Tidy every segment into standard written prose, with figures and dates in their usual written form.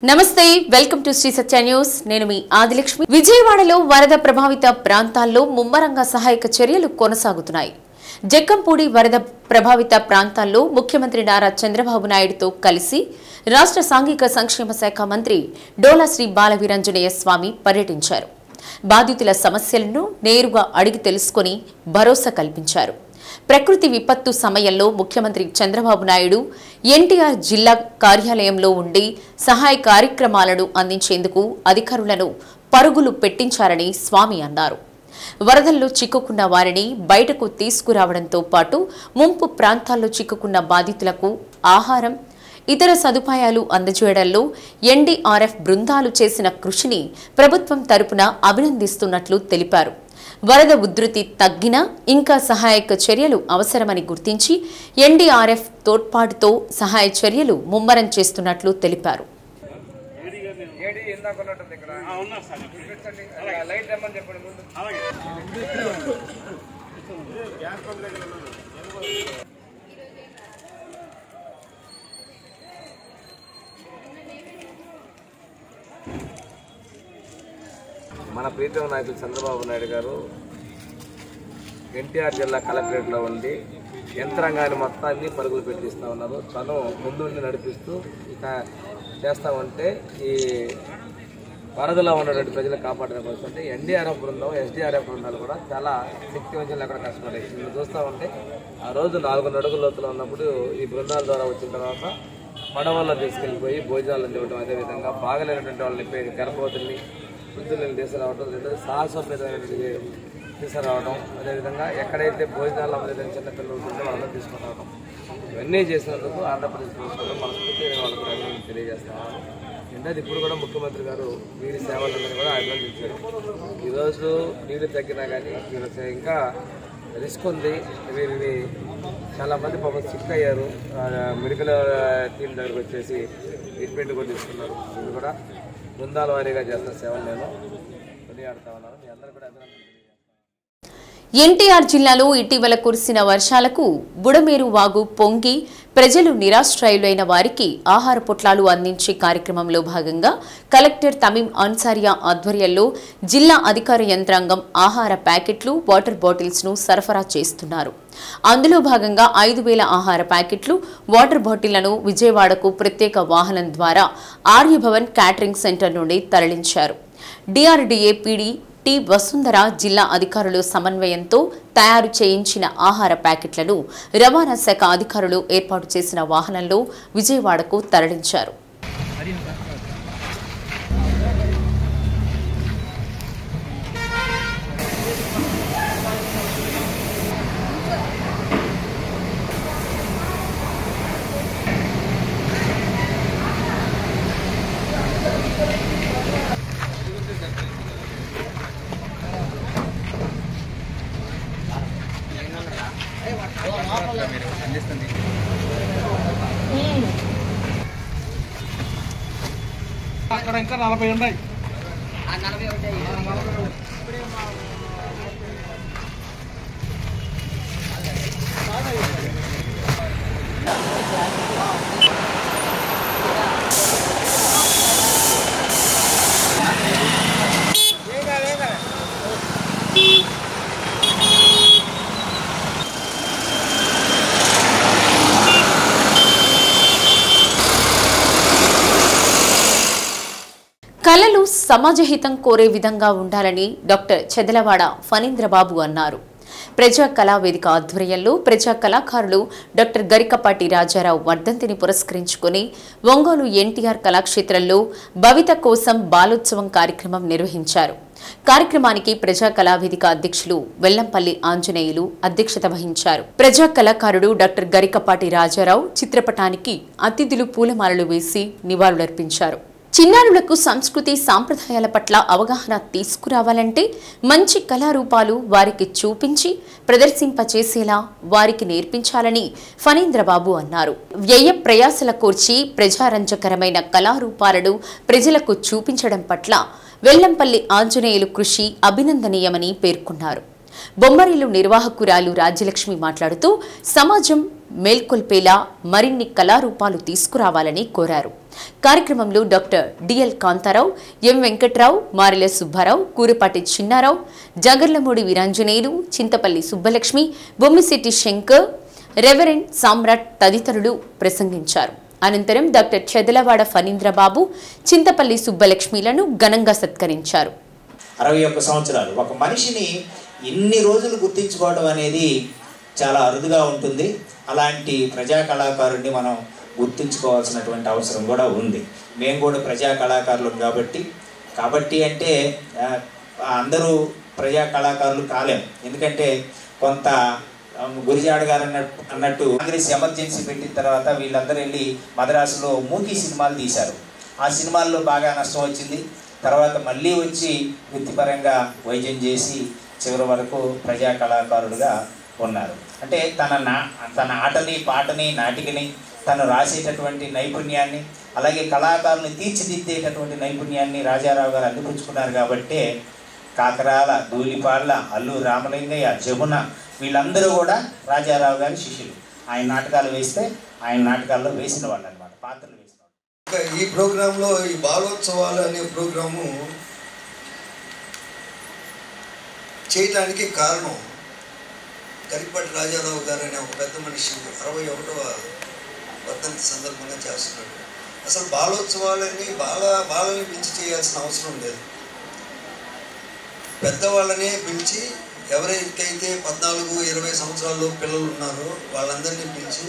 నమస్తే welcome to Sri Satya news నేను మీ ఆదిలక్ష్మి విజయవాడలో వరద ప్రభావిత ప్రాంతాల్లో ముమ్మరంగా సహాయక చర్యలు కొనసాగుతున్నాయి జక్కంపూడి వరద ప్రభావిత ప్రాంతాల్లో ముఖ్యమంత్రి నారా చంద్రబాబు నాయుడుతో కలిసి రాష్ట్ర సాంఘిక సంక్షేమ శాఖ మంత్రి డోలా శ్రీ బాలవీరాంజనేయ స్వామి పర్యటించారు బాధితుల సమస్యలను నేరుగా అడిగి తెలుసుకొని భరోసా కల్పించారు ప్రకృతి విపత్తు సమయంలో ముఖ్యమంత్రి చంద్రబాబు నాయుడు ఎన్టీఆర్ జిల్లా కార్యాలయంలో ఉండి సహాయ కార్యక్రమాలను అందించేందుకు అధికారులను పరుగులు పెట్టించారని స్వామి అన్నారు వరదల్లో చిక్కుకున్న వారిని బయటకు తీసుకురావడంతో పాటు ముంపు ప్రాంతాల్లో చిక్కుకున్న బాధితులకు ఆహారం ఇతర సదుపాయాలు అందజేయడంలో ఎన్డీఆర్ఎఫ్ బృందాలు చేసిన కృషిని ప్రభుత్వం తరపున అభినందిస్తున్నట్లు తెలిపారు వరద ఉధృతి తగ్గినా ఇంకా సహాయక చర్యలు అవసరమని గుర్తించి ఎన్డీఆర్ఎఫ్ తోడ్పాటుతో సహాయ చర్యలు ముమ్మరం చేస్తున్నట్లు తెలిపారు మన ప్రీతం నాయకులు చంద్రబాబు నాయుడు గారు ఎన్టీఆర్ జిల్లా కలెక్టరేట్లో ఉండి యంత్రాంగాన్ని మొత్తాన్ని పరుగులు పెట్టిస్తూ ఉన్నారు. తను ముందుండి నడిపిస్తూ ఇక చేస్తూ ఉంటే ఈ వరదలో ఉన్నటువంటి ప్రజలు కాపాడడం కోసం ఎన్డీఆర్ఎఫ్ బృందం ఎస్డీఆర్ఎఫ్ బృందాలు కూడా చాలా శక్తివంతంగా అక్కడ కష్టపడాయి. మీరు చూస్తూ ఉంటే ఆ రోజు 4 అడుగుల లోతులో ఉన్నప్పుడు ఈ బృందాల ద్వారా వచ్చిన తర్వాత పడవల్లో తీసుకెళ్ళిపోయి భోజనాలు అందివ్వడం, అదేవిధంగా బాగలేనటువంటి వాళ్ళని గర్భవతుల్ని వృద్ధులను తీసుకురావడం, లేదా సాహసోపేతమైనటువంటి తీసుకురావడం, అదేవిధంగా ఎక్కడైతే భోజనాలు అవ్వలేదని చిన్నపిల్లలు ఉంటుందో వాళ్ళని తీసుకురావడం, ఇవన్నీ చేసినందుకు ఆంధ్రప్రదేశ్ ప్రభుత్వంలో మనస్ఫూర్తి వాళ్ళకు అభినందనలు తెలియజేస్తున్నాను. ఏంటంటే ఇప్పుడు కూడా ముఖ్యమంత్రి గారు వీరి సేవలందరూ కూడా అభినందించారు. ఈరోజు నీళ్ళు తగ్గినా కానీ వీళ్ళు ఇంకా రిస్క్ ఉంది. వీరిని చాలామంది పాపం సిక్ అయ్యారు. మెడికల్ టీం దగ్గరకు వచ్చేసి ట్రీట్మెంట్ కూడా తీసుకున్నారు. ఇది కూడా బృందాల వారీగా చేస్తున్న సేవలు నేను కొనియాడుతా ఉన్నాను. మీ అందరూ కూడా అభినందనలు. ఎన్టీఆర్ జిల్లాలో ఇటీవల కురిసిన వర్షాలకు బుడమేరు వాగు పొంగి ప్రజలు నిరాశ్రయులైన వారికి ఆహార పొట్లాలు అందించే కార్యక్రమంలో భాగంగా కలెక్టర్ తమీం అన్సారియా ఆధ్వర్యంలో జిల్లా అధికార యంత్రాంగం ఆహార ప్యాకెట్లు, వాటర్ బాటిల్స్ ను సరఫరా చేస్తున్నారు. అందులో భాగంగా 5,000 ఆహార ప్యాకెట్లు, వాటర్ బాటిళ్లను విజయవాడకు ప్రత్యేక వాహనం ద్వారా ఆర్యభవన్ క్యాటరింగ్ సెంటర్ నుండి తరలించారు. డిఆర్డీఏ పీడీ టి వసుంధర జిల్లా అధికారులు సమన్వయంతో తయారు చేయించిన ఆహార ప్యాకెట్లను రవాణా శాఖ అధికారులు ఏర్పాటు చేసిన వాహనంలో విజయవాడకు తరలించారు. అక్కడ ఇంకా 40 ఉన్నాయి. కళలు సమాజహితం కోరే విధంగా ఉండాలని డాక్టర్ చెదలవాడ ఫణీంద్రబాబు అన్నారు. ప్రజా కళా వేదిక ఆధ్వర్యంలో ప్రజా కళాకారులు డాక్టర్ గరికపాటి రాజారావు వర్ధంతిని పురస్కరించుకుని ఒంగోలు ఎన్టీఆర్ కళాక్షేత్రంలో భవిత కోసం బాలోత్సవం కార్యక్రమం నిర్వహించారు. కార్యక్రమానికి ప్రజా కళావేదిక అధ్యక్షులు వెల్లంపల్లి ఆంజనేయులు అధ్యక్షత వహించారు. ప్రజా కళాకారుడు డాక్టర్ గరికపాటి రాజారావు చిత్రపటానికి అతిథులు పూలమాలలు వేసి నివాళులర్పించారు. చిన్నారులకు సంస్కృతి సాంప్రదాయాల పట్ల అవగాహన తీసుకురావాలంటే మంచి కళారూపాలు వారికి చూపించి ప్రదర్శింపచేసేలా వారికి నేర్పించాలని ఫణీంద్రబాబు అన్నారు. వ్యయ ప్రయాసల కోర్చి ప్రజారంజకరమైన కళారూపాలను ప్రజలకు చూపించడం పట్ల వెల్లంపల్లి ఆంజనేయులు కృషి అభినందనీయమని పేర్కొన్నారు. బొమ్మరిల్లు నిర్వాహకురాలు రాజ్యలక్ష్మి మాట్లాడుతూ సమాజం మేల్కొల్పేలా మరిన్ని కళారూపాలు తీసుకురావాలని కోరారు. కార్యక్రమంలో డాక్టర్ డిఎల్ కాంతారావు, ఎం వెంకట్రావు, మారెల సుబ్బారావు, కూరపాటి చిన్నారావు, జగర్లమూడి వీరాంజనేయులు, చింతపల్లి సుబ్బలక్ష్మి, బొమ్మిశెట్టి శంకర్, రెవరెండ్ సామ్రాట్ తదితరులు ప్రసంగించారు. అనంతరం డాక్టర్ చెదలవాడ ఫణీంద్రబాబు, చింతపల్లి సుబ్బలక్ష్మిలను ఘనంగా సత్కరించారు. 61 సంవత్సరాలు ఒక మనిషిని ఇన్ని రోజులు గుర్తించుకోవడం అనేది చాలా అరుదుగా ఉంటుంది. అలాంటి ప్రజా కళాకారుడిని మనం గుర్తించుకోవాల్సినటువంటి అవసరం కూడా ఉంది. మేము కూడా ప్రజా కళాకారులు కాబట్టి అంటే అందరూ ప్రజా కళాకారులు కాలేం. ఎందుకంటే కొంత గురిజాడ గారు అన్నట్టు కాంగ్రెస్ ఎమర్జెన్సీ పెట్టిన తర్వాత వీళ్ళందరూ వెళ్ళి మద్రాసులో మూకీ సినిమాలు తీశారు. ఆ సినిమాల్లో బాగా నష్టం వచ్చింది. తర్వాత మళ్ళీ వచ్చి వృత్తిపరంగా వైద్యం చేసి చివరి వరకు ప్రజా కళాకారుడుగా ఉన్నారు. అంటే తన ఆటని, పాటని, నాటికని, తను రాసేటటువంటి నైపుణ్యాన్ని, అలాగే కళాకారుని తీర్చిదిద్దేటటువంటి నైపుణ్యాన్ని రాజారావు గారు అందిపుచ్చుకున్నారు. కాబట్టే కాకరాల, ధూళిపాళ్ళ, అల్లూరి రామలింగయ్య, జమున వీళ్ళందరూ కూడా రాజారావు గారి శిష్యులు. ఆయన నాటకాలు వేస్తే ఆయన నాటకాల్లో వేసిన వాళ్ళు అనమాట, పాత్రలు వేసిన వాళ్ళు. ఈ ప్రోగ్రాంలో ఈ బాలోత్సవాలు అనే ప్రోగ్రాము చేయటానికి కారణం గరికపాటి రాజారావు గారు అనే ఒక పెద్ద మనిషి 61వ వర్ధంతి సందర్భంగా చేస్తున్నాడు. అసలు బాలోత్సవాలని బాలని పిలిచి చేయాల్సిన అవసరం లేదు. పెద్దవాళ్ళనే పిలిచి ఎవరికైతే 14-20 సంవత్సరాల్లో పిల్లలు ఉన్నారో వాళ్ళందరినీ పిలిచి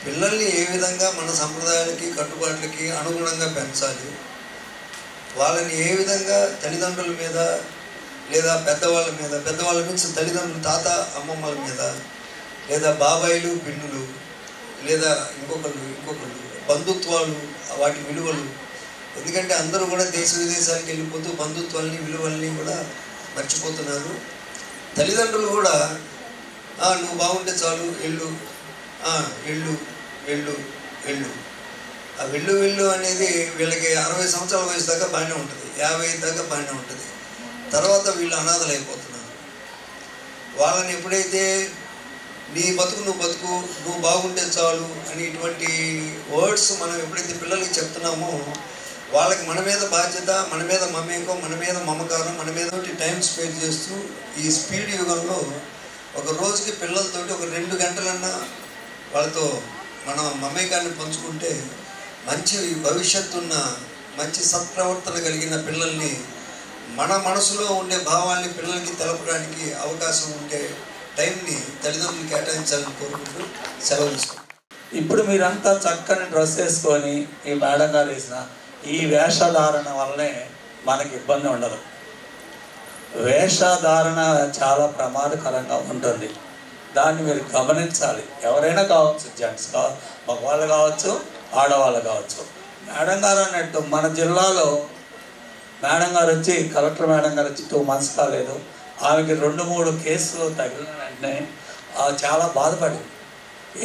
పిల్లల్ని ఏ విధంగా మన సంప్రదాయాలకి, కట్టుబాట్లకి అనుగుణంగా పెంచాలి, వాళ్ళని ఏ విధంగా తల్లిదండ్రుల మీద లేదా పెద్దవాళ్ళ నుంచి తల్లిదండ్రులు, తాత అమ్మమ్మల మీద, లేదా బాబాయిలు, పిన్నులు, లేదా ఇంకొకళ్ళు బంధుత్వాలు, వాటి విలువలు. ఎందుకంటే అందరూ కూడా దేశ విదేశాలకు వెళ్ళిపోతూ బంధుత్వాలని, విలువల్ని కూడా మర్చిపోతున్నారు. తల్లిదండ్రులు కూడా నువ్వు బాగుంటే చాలు, వెళ్ళు వెళ్ళు వెళ్ళు. ఆ వెళ్ళు అనేది వీళ్ళకి 60 సంవత్సరాల వయసు దాకా బాగానే ఉంటుంది, 50 దాకా బాగానే ఉంటుంది. తర్వాత వీళ్ళు అనాథలు అయిపోతున్నారు. వాళ్ళని ఎప్పుడైతే నీ బతుకు నువ్వు బతుకు, నువ్వు బాగుంటే చాలు అని ఇటువంటి వర్డ్స్ మనం ఎప్పుడైతే పిల్లలకి చెప్తున్నామో వాళ్ళకి మన మీద బాధ్యత, మన మీద మమేకం, మన మీద మమకారం, మన మీద టైం స్పెండ్ చేస్తూ ఈ స్పీడ్ యుగంలో ఒక రోజుకి పిల్లలతోటి ఒక 2 గంటలన్నా వాళ్ళతో మన మమేకాన్ని పంచుకుంటే మంచి భవిష్యత్తున్న, మంచి సత్ప్రవర్తన కలిగిన పిల్లల్ని, మన మనసులో ఉండే భావాల్ని పిల్లలకి తెలపడానికి అవకాశం ఉండే టైంని తల్లిదండ్రులు కేటాయించాలని కోరుకుంటూ సెలవు తీసుకుంటాం. ఇప్పుడు మీరంతా చక్కని డ్రెస్ వేసుకొని ఈ మేడంగారు వేసిన ఈ వేషధారణ వల్లనే మనకి ఇబ్బంది ఉండదు. వేషధారణ చాలా ప్రమాదకరంగా ఉంటుంది. దాన్ని మీరు గమనించాలి. ఎవరైనా కావచ్చు, జెంట్స్ మగవాళ్ళు కావచ్చు, ఆడవాళ్ళు కావచ్చు. మేడం గారు అన్నట్టు మన జిల్లాలో మేడం గారు వచ్చి, కలెక్టర్ మేడం గారు వచ్చి 2 months కాలేదు, ఆమెకి 2-3 కేసులు తగిలిన వెంటనే చాలా బాధపడింది.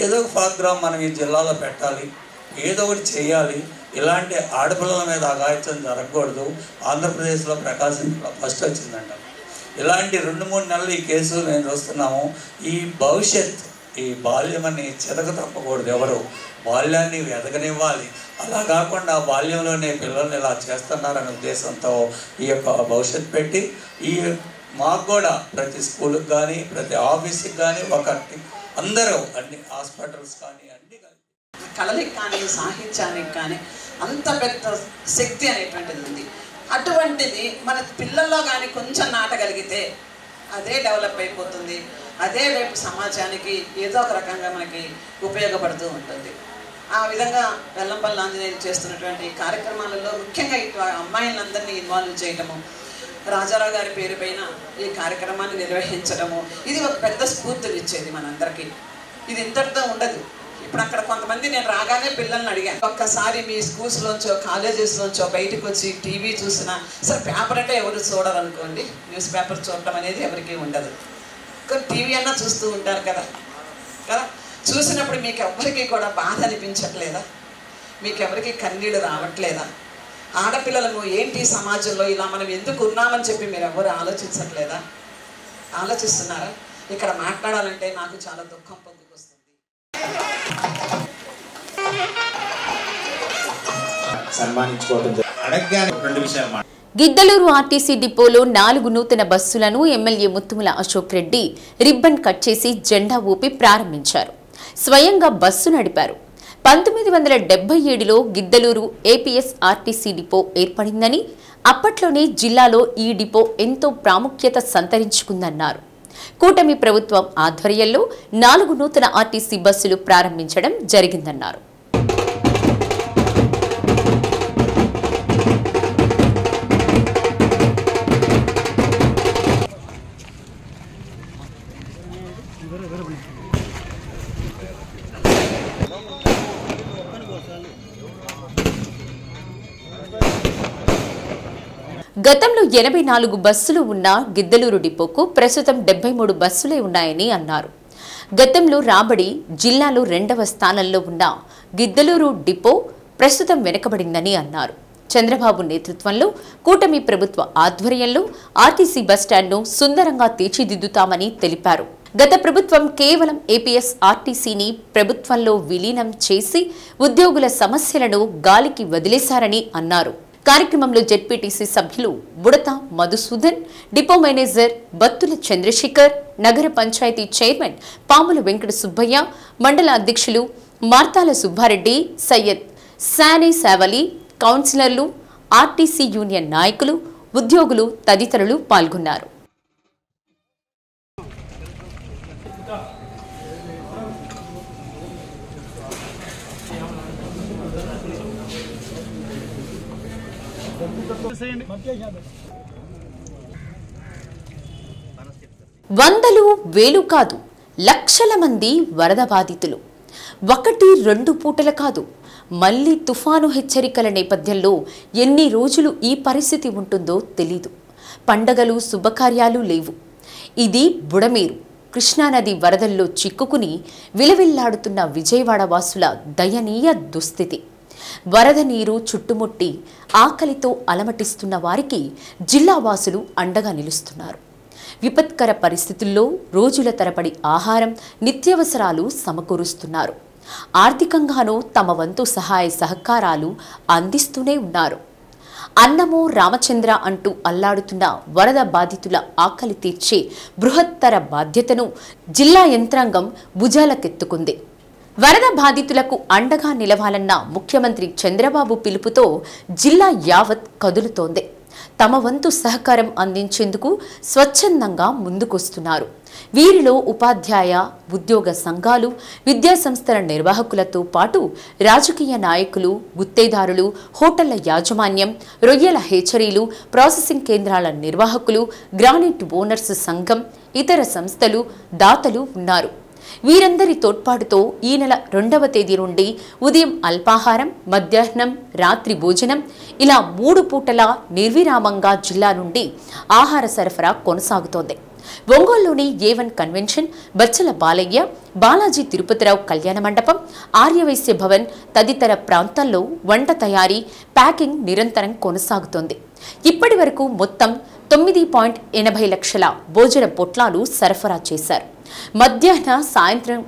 ఏదో ఒక ప్రోగ్రాం మనం ఈ జిల్లాలో పెట్టాలి, ఏదో ఒకటి చేయాలి, ఇలాంటి ఆడపిల్లల మీద అఘాయిత్యం జరగకూడదు. ఆంధ్రప్రదేశ్లో ప్రకాశం ఫస్ట్ వచ్చిందంట. ఇలాంటి 2-3 నెలలు ఈ కేసు నేను చూస్తున్నాము. ఈ భవిష్యత్, ఈ బాల్యం అని చెదక తప్పకూడదు. ఎవరు బాల్యాన్ని ఎదగనివ్వాలి. అలా కాకుండా బాల్యంలోనే పిల్లల్ని ఇలా చేస్తున్నారనే ఉద్దేశంతో ఈ యొక్క భవిష్యత్తు పెట్టి, ఈ మాకు కూడా ప్రతి స్కూల్కి కానీ, ప్రతి ఆఫీస్కి కానీ, అందరూ అన్ని హాస్పిటల్స్ కానీ అన్ని కళలకు కానీ, సాహిత్యానికి కానీ అంత పెద్ద శక్తి అనేటువంటిది ఉంది. అటువంటిది మన పిల్లల్లో కానీ కొంచెం నాటగలిగితే అదే డెవలప్ అయిపోతుంది. అదే రేపు సమాజానికి ఏదో ఒక రకంగా మనకి ఉపయోగపడుతూ ఉంటుంది. ఆ విధంగా వెల్లంపల్లి ఆంజనేయులు చేస్తున్నటువంటి కార్యక్రమాలలో ముఖ్యంగా అమ్మాయిలందరినీ ఇన్వాల్వ్ చేయటము, రాజారావు గారి పేరు పైన ఈ కార్యక్రమాన్ని నిర్వహించడము, ఇది ఒక పెద్ద స్ఫూర్తినిచ్చేది మనందరికీ. ఇది ఇంతటితో ఉండదు. ఇప్పుడు అక్కడ కొంతమంది నేను రాగానే పిల్లల్ని అడిగాను, ఒక్కసారి మీ స్కూల్స్లోంచో కాలేజెస్లోంచో బయటకు వచ్చి టీవీ చూసినా, సరే పేపర్ అంటే ఎవరు చూడరు అనుకోండి, న్యూస్ పేపర్ చూడటం అనేది ఎవరికీ ఉండదు, కానీ టీవీ అన్నా చూస్తూ ఉంటారు కదా. చూసినప్పుడు మీకు ఎవరికి కూడా బాధ అనిపించట్లేదా? మీకు ఎవరికి కన్నీళ్ళు రావట్లేదా? ఆడపిల్లలను ఏంటి సమాజంలో ఇలా మనం ఎందుకు ఉన్నామని చెప్పి మీరు ఎవరు ఆలోచించట్లేదా? ఆలోచిస్తున్నారా? ఇక్కడ మాట్లాడాలంటే నాకు చాలా దుఃఖం పొందుకొస్తుంది. సన్మానించుకోవడం అడగగానే 2 విషయాలు. గిద్దలూరు ఆర్టీసీ డిపోలో 4 నూతన బస్సులను MLA Muthumula Ashok Reddy ribbon cut చేసి జెండా ఊపి ప్రారంభించారు. స్వయంగా బస్సు నడిపారు. 1977లో గిద్దలూరు ఏపీఎస్ ఆర్టీసీ డిపో ఏర్పడిందని, అప్పట్లోనే జిల్లాలో ఈ డిపో ఎంతో ప్రాముఖ్యత సంతరించుకుందన్నారు. కూటమి ప్రభుత్వం ఆధ్వర్యంలో 4 నూతన ఆర్టీసీ బస్సులు ప్రారంభించడం జరిగిందన్నారు. గతంలో 84 బస్సులు ఉన్న గిద్దలూరు డిపోకు ప్రస్తుతం 73 బస్సులే ఉన్నాయని అన్నారు. గతంలో రాబడి జిల్లాలో 2వ స్థానంలో ఉన్న గిద్దలూరు డిపో ప్రస్తుతం వెనుకబడిందని అన్నారు. చంద్రబాబు నేతృత్వంలో కూటమి ప్రభుత్వ ఆధ్వర్యంలో ఆర్టీసీ బస్టాండ్ను సుందరంగా తీర్చిదిద్దుతామని తెలిపారు. గత ప్రభుత్వం కేవలం ఏపీఎస్ ఆర్టీసీని ప్రభుత్వంలో విలీనం చేసి ఉద్యోగుల సమస్యలను గాలికి వదిలేశారని అన్నారు. కార్యక్రమంలో జెడ్పీటీసీ సభ్యులు బుడత మధుసూదన్, డిపో మేనేజర్ బత్తుల చంద్రశేఖర్, నగర పంచాయతీ చైర్మన్ పాముల వెంకట సుబ్బయ్య, మండల అధ్యక్షులు మార్తాల సుబ్బారెడ్డి, సయ్యద్ సానే సావలి, కౌన్సిలర్లు, ఆర్టీసీ యూనియన్ నాయకులు, ఉద్యోగులు తదితరులు పాల్గొన్నారు. వందలు వేలు కాదు, లక్షల మంది వరద బాధితులు. 1-2 పూటల కాదు, మళ్లీ తుఫాను హెచ్చరికల నేపథ్యంలో ఎన్ని రోజులు ఈ పరిస్థితి ఉంటుందో తెలీదు. పండగలు శుభకార్యాలు లేవు. ఇది బుడమేరు. కృష్ణానది వరదల్లో చిక్కుకుని విలవిల్లాడుతున్న విజయవాడ వాసుల దయనీయ దుస్థితి. వరద నీరు చుట్టుముట్టి ఆకలితో అలమటిస్తున్న వారికి జిల్లా వాసులు అండగా నిలుస్తున్నారు. విపత్కర పరిస్థితుల్లో రోజుల తరబడి ఆహారం, నిత్యావసరాలు సమకూరుస్తున్నారు. ఆర్థికంగానూ తమ వంతు సహాయ సహకారాలు అందిస్తూనే ఉన్నారు. అన్నమో రామచంద్ర అంటూ అల్లాడుతున్న వరద బాధితుల ఆకలి తీర్చే బృహత్తర బాధ్యతను జిల్లా యంత్రాంగం భుజాలకెత్తుకుంది. వరద బాధితులకు అండగా నిలవాలన్న ముఖ్యమంత్రి చంద్రబాబు పిలుపుతో జిల్లా యావత్ కదులుతోంది. తమ వంతు సహకారం అందించేందుకు స్వచ్ఛందంగా ముందుకొస్తున్నారు. వీరిలో ఉపాధ్యాయ, ఉద్యోగ సంఘాలు, విద్యాసంస్థల నిర్వాహకులతో పాటు రాజకీయ నాయకులు, గుత్తేదారులు, హోటళ్ల యాజమాన్యం, రొయ్యల హేచరీలు, ప్రాసెసింగ్ కేంద్రాల నిర్వాహకులు, గ్రానైట్ ఓనర్స్ సంఘం, ఇతర సంస్థలు, దాతలు ఉన్నారు. వీరందరి తోడ్పాటుతో ఈ నెల 2వ తేదీ నుండి ఉదయం అల్పాహారం, మధ్యాహ్నం, రాత్రి భోజనం ఇలా 3 పూటల నిర్విరామంగా జిల్లా నుండి ఆహార సరఫరా కొనసాగుతోంది. ఒంగోలులోని A1 కన్వెన్షన్, బచ్చల బాలయ్య, బాలాజీ తిరుపతిరావు కళ్యాణ మండపం, ఆర్యవైశ్య భవన్ తదితర ప్రాంతాల్లో వంట తయారీ, ప్యాకింగ్ నిరంతరం కొనసాగుతోంది. ఇప్పటి వరకు మొత్తం 9.80 లక్షల భోజన పొట్లాలు సరఫరా చేశారు. మధ్యాహ్న, సాయంత్రం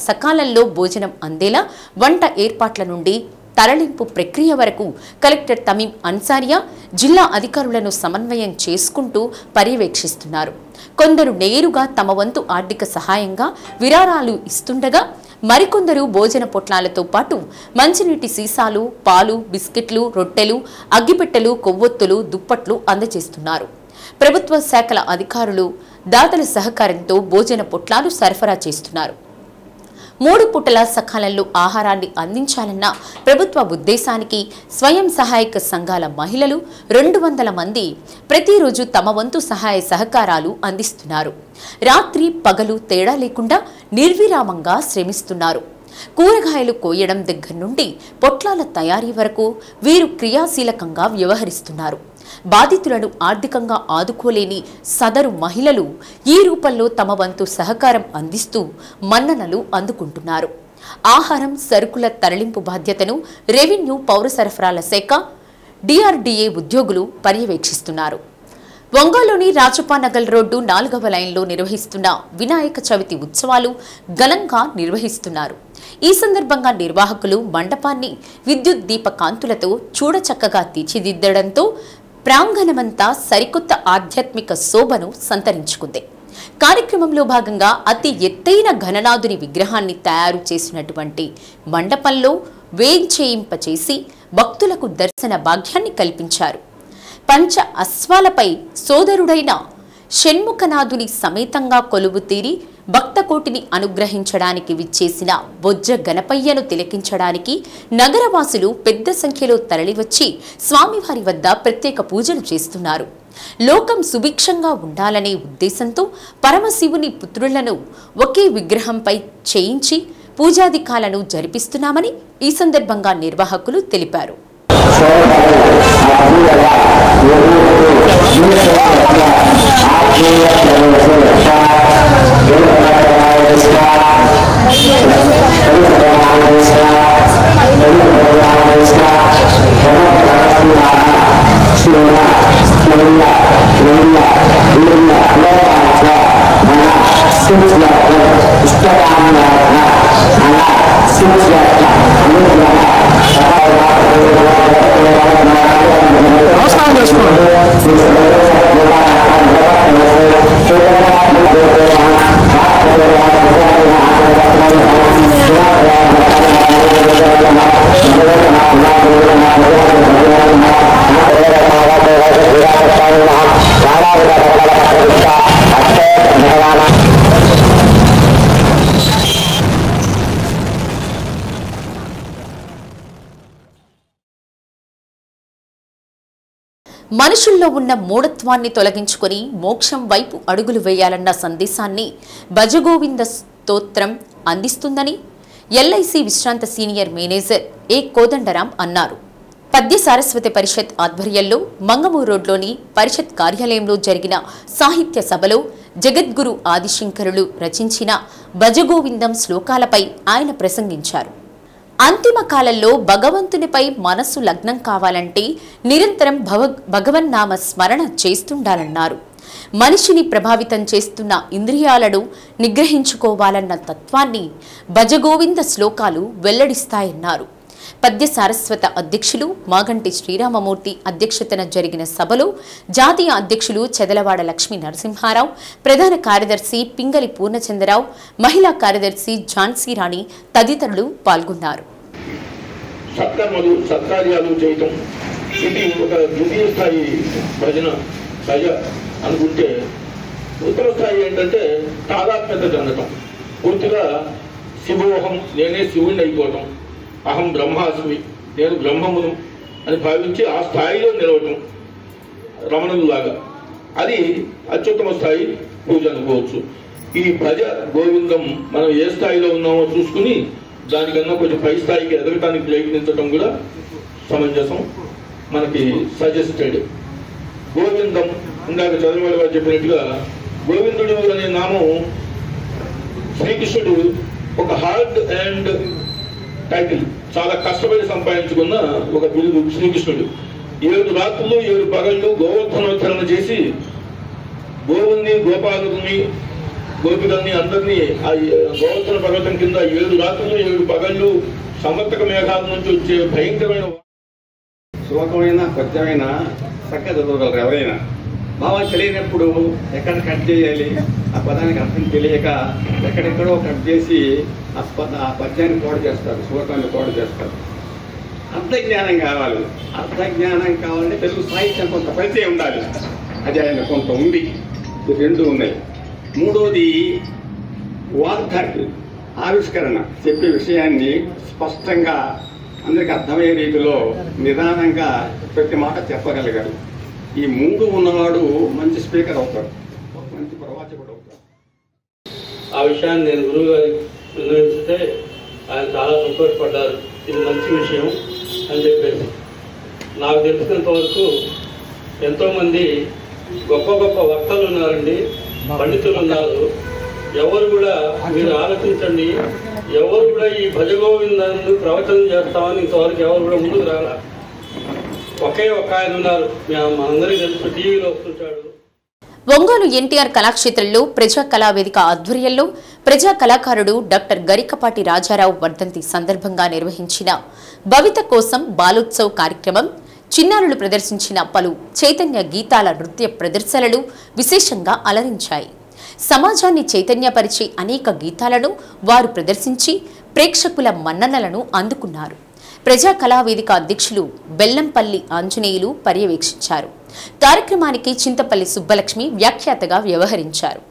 సకాలంలో భోజనం అందేలా వంట ఏర్పాట్ల నుండి తరలింపు ప్రక్రియ వరకు కలెక్టర్ తమీం అన్సారియా జిల్లా అధికారులను సమన్వయం చేసుకుంటూ పర్యవేక్షిస్తున్నారు. కొందరు నేరుగా తమ వంతు ఆర్థిక సహాయంగా విరాళాలు ఇస్తుండగా, మరికొందరు భోజన పొట్లాలతో పాటు మంచినీటి సీసాలు, పాలు, బిస్కెట్లు, రొట్టెలు, అగ్గిపెట్టెలు, కొవ్వొత్తులు, దుప్పట్లు అందజేస్తున్నారు. ప్రభుత్వ శాఖల అధికారులు దాతల సహకారంతో భోజన పొట్లాలు సరఫరా చేస్తున్నారు. 3 పూటల సకాలంలో ఆహారాన్ని అందించాలన్న ప్రభుత్వ ఉద్దేశానికి స్వయం సహాయక సంఘాల మహిళలు 200 మంది ప్రతిరోజు తమ వంతు సహాయ సహకారాలు అందిస్తున్నారు. రాత్రి పగలు తేడా లేకుండా నిర్విరామంగా శ్రమిస్తున్నారు. కూరగాయలు కోయడం దగ్గర నుండి పొట్లాల తయారీ వరకు వీరు క్రియాశీలకంగా వ్యవహరిస్తున్నారు. బాధితులను ఆర్థికంగా ఆదుకోలేని సదరు మహిళలు ఈ రూపంలో తమ వంతు సహకారం అందిస్తూ మన్ననలు అందుకుంటున్నారు. ఆహారం, సరుకుల తరలింపు బాధ్యతను రెవెన్యూ, పౌర సరఫరాల శాఖ, DRDA ఉద్యోగులు పర్యవేక్షిస్తున్నారు. ఒంగోలులోని రాజపానగల్ రోడ్డు 4వ లైన్లో నిర్వహిస్తున్న వినాయక చవితి ఉత్సవాలు ఘనంగా నిర్వహిస్తున్నారు. ఈ సందర్భంగా నిర్వాహకులు మండపాన్ని విద్యుత్ దీప కాంతులతో చూడచక్కగా తీర్చిదిద్దడంతో ప్రాంగణమంతా సరికొత్త ఆధ్యాత్మిక శోభను సంతరించుకుంది. కార్యక్రమంలో భాగంగా అతి ఎత్తైన ఘననాథుని విగ్రహాన్ని తయారు చేసినటువంటి మండపంలో వేంచేయింపచేసి భక్తులకు దర్శన భాగ్యాన్ని కల్పించారు. పంచ అశ్వాలపై సోదరుడైన షణ్ముఖనాథుని సమేతంగా కొలువు తీరి భక్తకోటిని అనుగ్రహించడానికి విచ్చేసిన బొజ్జ గణపయ్యను తిలకించడానికి నగరవాసులు పెద్ద సంఖ్యలో తరలివచ్చి స్వామివారి వద్ద ప్రత్యేక పూజలు చేస్తున్నారు. లోకం సుభిక్షంగా ఉండాలనే ఉద్దేశంతో పరమశివుని పుత్రులను ఒకే విగ్రహంపై చేయించి పూజాధికాలను జరిపిస్తున్నామని ఈ సందర్భంగా నిర్వాహకులు తెలిపారు. మనుషుల్లో ఉన్న మూఢత్వాన్ని తొలగించుకొని మోక్షం వైపు అడుగులు వేయాలన్న సందేశాన్ని భజగోవింద స్తోత్రం అందిస్తుందని ఎల్ఐసి విశ్రాంత సీనియర్ మేనేజర్ ఏ కోదండరాం అన్నారు. పద్య సారస్వతి పరిషత్ ఆధ్వర్యంలో మంగమూరు రోడ్లోని పరిషత్ కార్యాలయంలో జరిగిన సాహిత్య సభలో జగద్గురు ఆదిశంకరులు రచించిన భజగోవిందం శ్లోకాలపై ఆయన ప్రసంగించారు. అంతిమ కాలంలో భగవంతునిపై మనస్సు లగ్నం కావాలంటే నిరంతరం భగవన్నామ స్మరణ చేస్తుండాలన్నారు. మనిషిని ప్రభావితం చేస్తున్న ఇంద్రియాలను నిగ్రహించుకోవాలన్న తత్వాన్ని భజగోవింద శ్లోకాలు వెల్లడిస్తాయన్నారు. పద్య సారస్వత అధ్యక్షులు మాగంటి శ్రీరామమూర్తి అధ్యక్షతన జరిగిన సభలో జాతీయ అధ్యక్షులు చెదలవాడ లక్ష్మీ నరసింహారావు, ప్రధాన కార్యదర్శి పింగళి పూర్ణచంద్రరావు, మహిళా కార్యదర్శి ఝాన్సీ రాణి తదితరులు పాల్గొన్నారు. సత్కర్మలు సత్కార్యాలు చేయటం ఇది ఒక ద్వితీయ స్థాయి భజన భజ అనుకుంటే, ఉత్తర స్థాయి ఏంటంటే తాదాత్మ్యత చెందటం, పూర్తిగా శివోహం నేనే శివుణ్ణి అయిపోవటం, అహం బ్రహ్మాస్మి నేను బ్రహ్మమును అని భావించి ఆ స్థాయిలో నిలవటం రమణులాగా. అది అత్యుత్తమ స్థాయి పూజ అనుకోవచ్చు. ఈ భజ గోవిందం మనం ఏ స్థాయిలో ఉన్నామో చూసుకుని దానికన్నా కొంచెం పై స్థాయికి ఎదగటానికి ప్రయత్నించడం కూడా సమంజసం, మనకి సజెస్టెడ్. గోవిందం ఇందాక చంద్రబాబు గారు చెప్పినట్టుగా గోవిందుడు అనే నామం శ్రీకృష్ణుడు ఒక హార్డ్ అండ్ టైటిల్ చాలా కష్టపడి సంపాదించుకున్న ఒక బిరుదు. శ్రీకృష్ణుడు 7 రాత్రులు 7 పగళ్ళు గోవర్ధనోత్తరణ చేసి గోవుల్ని గోపాలుని గోపికల్ని అందరినీ ఆ గోవర్ధన పర్వతం కింద 7 రాత్రులు 7 పగళ్ళు సమర్థక మేఘాల నుంచి వచ్చే భయంకరమైన శ్లోకమైన పద్యమైన చక్కగా చదవగలరు ఎవరైనా. భావం తెలియనప్పుడు ఎక్కడ కట్ చేయాలి, ఆ పదానికి అర్థం తెలియక ఎక్కడెక్కడో కట్ చేసి ఆ పద్యాన్ని కోడ చేస్తారు, శ్లోకాన్ని కోడ చేస్తారు. అర్థజ్ఞానం కావాలి. అర్థజ్ఞానం కావాలంటే తెలుగు సాహిత్యం కొంత పరిచయం ఉండాలి, అది ఆయన కొంత ఉంది. ఇది 2 ఉన్నాయి. 3వది వార్ధక్ ఆవిష్కరణ, చెప్పే విషయాన్ని స్పష్టంగా అందరికి అర్థమయ్యే రీతిలో నిదానంగా ప్రతి మాట చెప్పగలిగారు. ఈ 3 ఉన్నవాడు మంచి స్పీకర్ అవుతాడు, మంచి ప్రవాచకుడు అవుతాడు. ఆ విషయాన్ని నేను గురువు గారికి విన్నవిస్తే ఆయన చాలా సంతోషపడ్డారు. ఇది మంచి విషయం అని చెప్పేసి. నాకు తెలిసినంత వరకు ఎంతోమంది గొప్ప గొప్ప వక్తలు ఉన్నారండి, పండితులు ఉన్నారు. ఎవరు కూడా మీరు ఆలోచించండి, ఎవరు కూడా ఈ భజగోవిందాన్ని ప్రవచనం చేస్తామని ఇంతవరకు ఎవరు కూడా ముందుకు రాల. ఒకే ఒక్క ఆయన ఉన్నారు, మనందరికీ తెలుసు, టీవీలో వస్తుంటాడు. ఒంగోలు ఎన్టీఆర్ కళాక్షేత్రంలో ప్రజా కళావేదిక ఆధ్వర్యంలో ప్రజా కళాకారుడు డాక్టర్ గరికపాటి రాజారావు వర్ధంతి సందర్భంగా నిర్వహించిన భవిత కోసం బాలోత్సవ్ కార్యక్రమం చిన్నారులు ప్రదర్శించిన పలు చైతన్య గీతాల నృత్య ప్రదర్శనలు విశేషంగా అలరించాయి. సమాజాన్ని చైతన్యపరిచే అనేక గీతాలను వారు ప్రదర్శించి ప్రేక్షకుల మన్ననలను అందుకున్నారు. ప్రజా కళావేదిక అధ్యక్షులు బెల్లంపల్లి ఆంజనేయులు పర్యవేక్షించారు. కార్యక్రమానికి చింతపల్లి సుబ్బలక్ష్మి వ్యాఖ్యాతగా వ్యవహరించారు.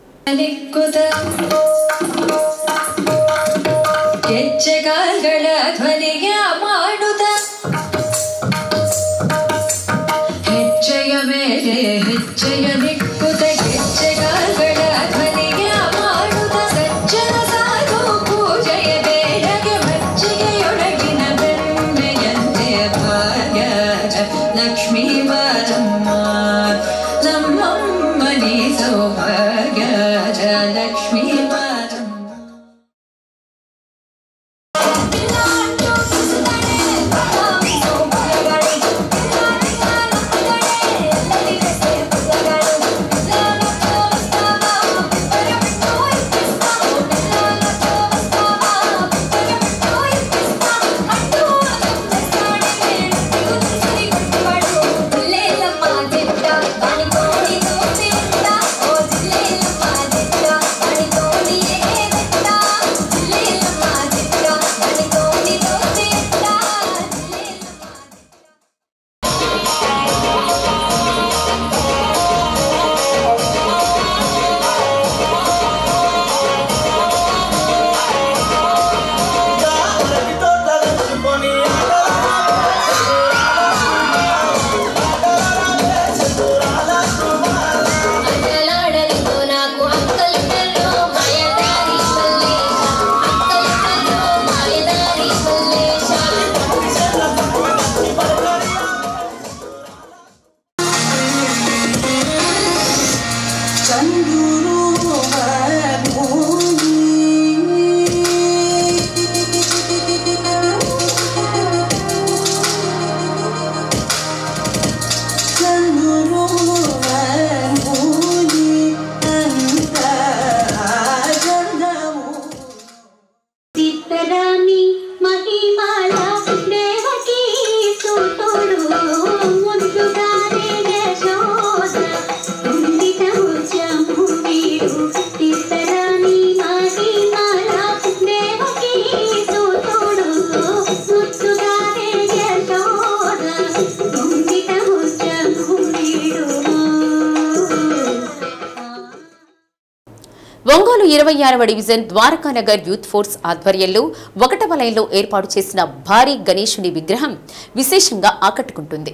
ఒంగోలు 26వ డివిజన్ ద్వారకానగర్ యూత్ ఫోర్స్ ఆధ్వర్యంలో 1వ లైన్లో ఏర్పాటు చేసిన భారీ గణేశుని విగ్రహం విశేషంగా ఆకట్టుకుంటుంది.